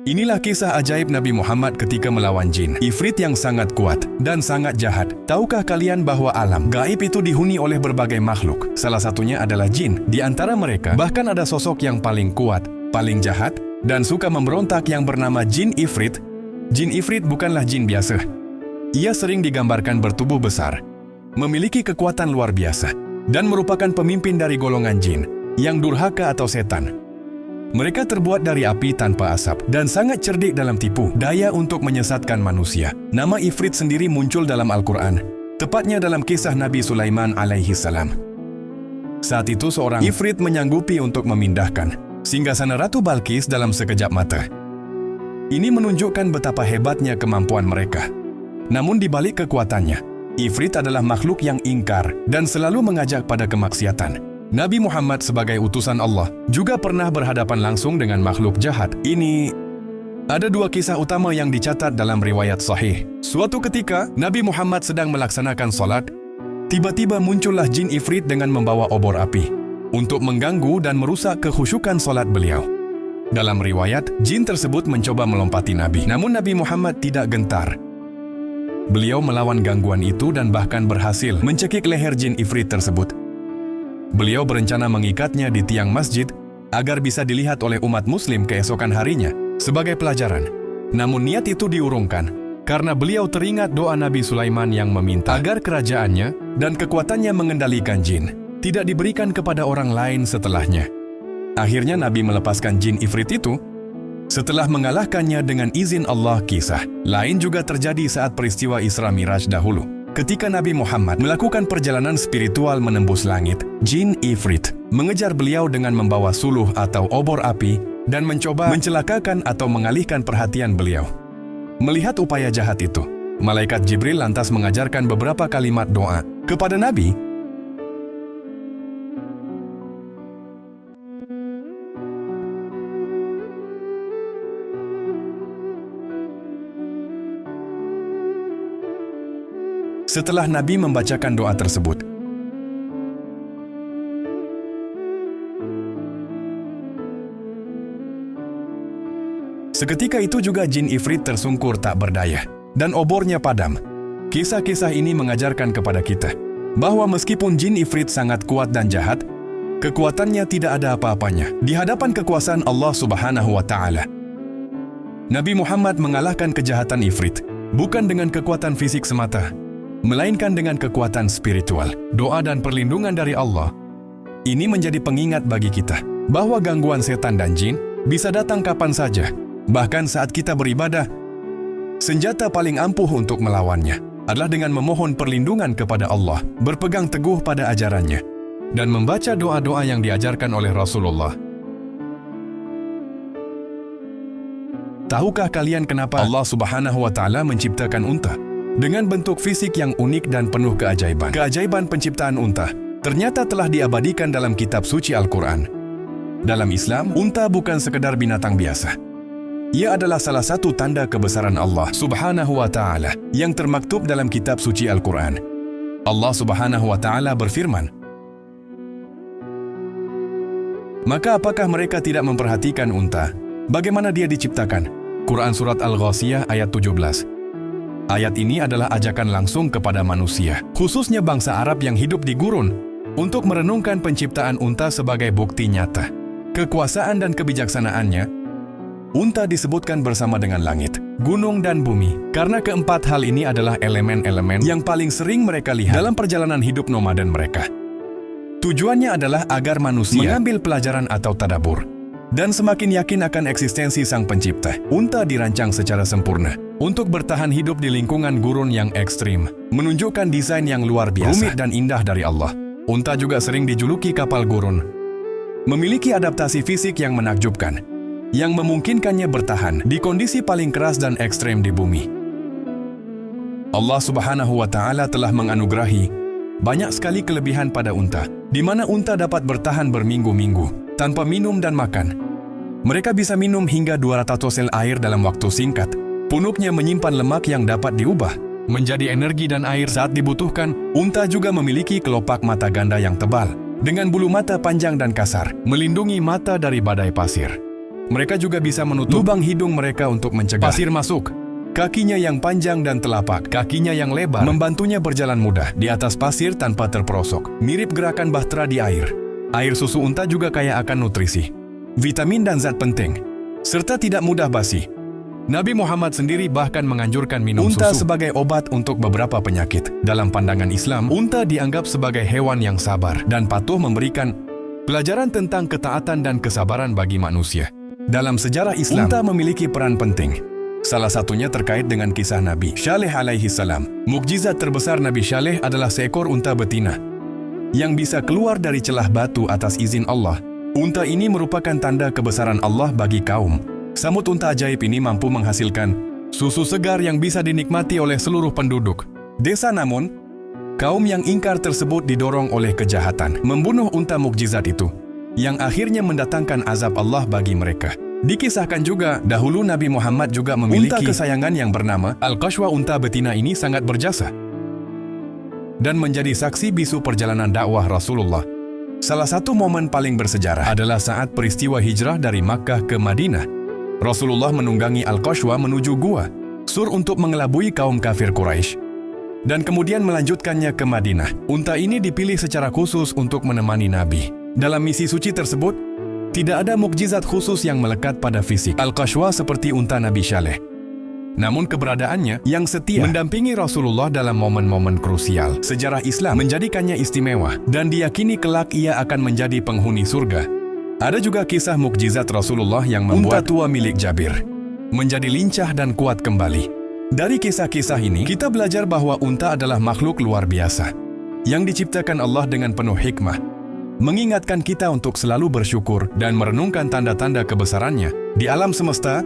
Inilah kisah ajaib Nabi Muhammad ketika melawan jin, ifrit yang sangat kuat dan sangat jahat. Tahukah kalian bahwa alam gaib itu dihuni oleh berbagai makhluk? Salah satunya adalah jin. Di antara mereka, bahkan ada sosok yang paling kuat, paling jahat, dan suka memberontak yang bernama jin ifrit. Jin ifrit bukanlah jin biasa. Ia sering digambarkan bertubuh besar, memiliki kekuatan luar biasa, dan merupakan pemimpin dari golongan jin yang durhaka atau setan. Mereka terbuat dari api tanpa asap dan sangat cerdik dalam tipu daya untuk menyesatkan manusia. Nama Ifrit sendiri muncul dalam Al-Quran, tepatnya dalam kisah Nabi Sulaiman alaihi salam. Saat itu seorang Ifrit menyanggupi untuk memindahkan singgasana Ratu Balkis dalam sekejap mata. Ini menunjukkan betapa hebatnya kemampuan mereka. Namun di balik kekuatannya, Ifrit adalah makhluk yang ingkar dan selalu mengajak pada kemaksiatan. Nabi Muhammad sebagai utusan Allah juga pernah berhadapan langsung dengan makhluk jahat. Ini ada dua kisah utama yang dicatat dalam riwayat sahih. Suatu ketika, Nabi Muhammad sedang melaksanakan salat. Tiba-tiba muncullah jin ifrit dengan membawa obor api untuk mengganggu dan merusak kekhusyukan salat beliau. Dalam riwayat, jin tersebut mencoba melompati Nabi. Namun Nabi Muhammad tidak gentar. Beliau melawan gangguan itu dan bahkan berhasil mencekik leher jin ifrit tersebut. Beliau berencana mengikatnya di tiang masjid agar bisa dilihat oleh umat muslim keesokan harinya sebagai pelajaran. Namun niat itu diurungkan karena beliau teringat doa Nabi Sulaiman yang meminta agar kerajaannya dan kekuatannya mengendalikan jin tidak diberikan kepada orang lain setelahnya. Akhirnya Nabi melepaskan jin ifrit itu setelah mengalahkannya dengan izin Allah. Kisah lain juga terjadi saat peristiwa Isra Miraj dahulu. Ketika Nabi Muhammad melakukan perjalanan spiritual menembus langit, jin ifrit mengejar beliau dengan membawa suluh atau obor api dan mencoba mencelakakan atau mengalihkan perhatian beliau. Melihat upaya jahat itu, malaikat Jibril lantas mengajarkan beberapa kalimat doa kepada Nabi. Setelah Nabi membacakan doa tersebut, seketika itu juga jin ifrit tersungkur tak berdaya dan obornya padam. Kisah-kisah ini mengajarkan kepada kita bahwa meskipun jin ifrit sangat kuat dan jahat, kekuatannya tidak ada apa-apanya di hadapan kekuasaan Allah Subhanahu wa Ta'ala. Nabi Muhammad mengalahkan kejahatan ifrit bukan dengan kekuatan fisik semata, melainkan dengan kekuatan spiritual, doa dan perlindungan dari Allah. Ini menjadi pengingat bagi kita bahwa gangguan setan dan jin bisa datang kapan saja, bahkan saat kita beribadah. Senjata paling ampuh untuk melawannya adalah dengan memohon perlindungan kepada Allah, berpegang teguh pada ajarannya, dan membaca doa-doa yang diajarkan oleh Rasulullah. Tahukah kalian kenapa Allah Subhanahu wa Ta'ala menciptakan unta dengan bentuk fisik yang unik dan penuh keajaiban? Keajaiban penciptaan unta ternyata telah diabadikan dalam kitab suci Al-Quran. Dalam Islam, unta bukan sekedar binatang biasa. Ia adalah salah satu tanda kebesaran Allah Subhanahu wa Ta'ala yang termaktub dalam kitab suci Al-Quran. Allah Subhanahu wa Ta'ala berfirman, "Maka apakah mereka tidak memperhatikan unta? Bagaimana dia diciptakan?" Quran Surat Al-Ghasiyah ayat 17. Ayat ini adalah ajakan langsung kepada manusia, khususnya bangsa Arab yang hidup di gurun, untuk merenungkan penciptaan unta sebagai bukti nyata kekuasaan dan kebijaksanaannya. Unta disebutkan bersama dengan langit, gunung, dan bumi, karena keempat hal ini adalah elemen-elemen yang paling sering mereka lihat dalam perjalanan hidup nomaden mereka. Tujuannya adalah agar manusia mengambil pelajaran atau tadabur, dan semakin yakin akan eksistensi Sang Pencipta. Unta dirancang secara sempurna untuk bertahan hidup di lingkungan gurun yang ekstrim, menunjukkan desain yang luar biasa, rumit dan indah dari Allah. Unta juga sering dijuluki kapal gurun. Memiliki adaptasi fisik yang menakjubkan, yang memungkinkannya bertahan di kondisi paling keras dan ekstrem di bumi. Allah Subhanahu wa Ta'ala telah menganugerahi banyak sekali kelebihan pada unta, di mana unta dapat bertahan berminggu-minggu tanpa minum dan makan. Mereka bisa minum hingga 200 sel air dalam waktu singkat. Punuknya menyimpan lemak yang dapat diubah menjadi energi dan air saat dibutuhkan. Unta juga memiliki kelopak mata ganda yang tebal, dengan bulu mata panjang dan kasar, melindungi mata dari badai pasir. Mereka juga bisa menutup lubang hidung mereka untuk mencegah pasir masuk. Kakinya yang panjang dan telapak kakinya yang lebar membantunya berjalan mudah di atas pasir tanpa terperosok. Mirip gerakan bahtera di air. Air susu unta juga kaya akan nutrisi, vitamin dan zat penting, serta tidak mudah basi. Nabi Muhammad sendiri bahkan menganjurkan minum unta sebagai obat untuk beberapa penyakit. Dalam pandangan Islam, unta dianggap sebagai hewan yang sabar dan patuh, memberikan pelajaran tentang ketaatan dan kesabaran bagi manusia. Dalam sejarah Islam, unta memiliki peran penting. Salah satunya terkait dengan kisah Nabi Syaleh alaihi salam. Mukjizat terbesar Nabi Syaleh adalah seekor unta betina yang bisa keluar dari celah batu atas izin Allah. Unta ini merupakan tanda kebesaran Allah bagi kaum. Samut unta ajaib ini mampu menghasilkan susu segar yang bisa dinikmati oleh seluruh penduduk desa. Namun, kaum yang ingkar tersebut didorong oleh kejahatan membunuh unta mukjizat itu, yang akhirnya mendatangkan azab Allah bagi mereka. Dikisahkan juga, dahulu Nabi Muhammad juga memiliki unta kesayangan yang bernama Al-Qashwa. Unta betina ini sangat berjasa dan menjadi saksi bisu perjalanan dakwah Rasulullah. Salah satu momen paling bersejarah adalah saat peristiwa hijrah dari Makkah ke Madinah. Rasulullah menunggangi Al-Qashwa menuju Gua Sur untuk mengelabui kaum kafir Quraisy dan kemudian melanjutkannya ke Madinah. Unta ini dipilih secara khusus untuk menemani Nabi. Dalam misi suci tersebut, tidak ada mukjizat khusus yang melekat pada fisik Al-Qashwa seperti unta Nabi Syaleh. Namun keberadaannya yang setia mendampingi Rasulullah dalam momen-momen krusial sejarah Islam menjadikannya istimewa dan diyakini kelak ia akan menjadi penghuni surga. Ada juga kisah mukjizat Rasulullah yang membuat unta tua milik Jabir menjadi lincah dan kuat kembali. Dari kisah-kisah ini, kita belajar bahwa unta adalah makhluk luar biasa yang diciptakan Allah dengan penuh hikmah, mengingatkan kita untuk selalu bersyukur dan merenungkan tanda-tanda kebesarannya di alam semesta.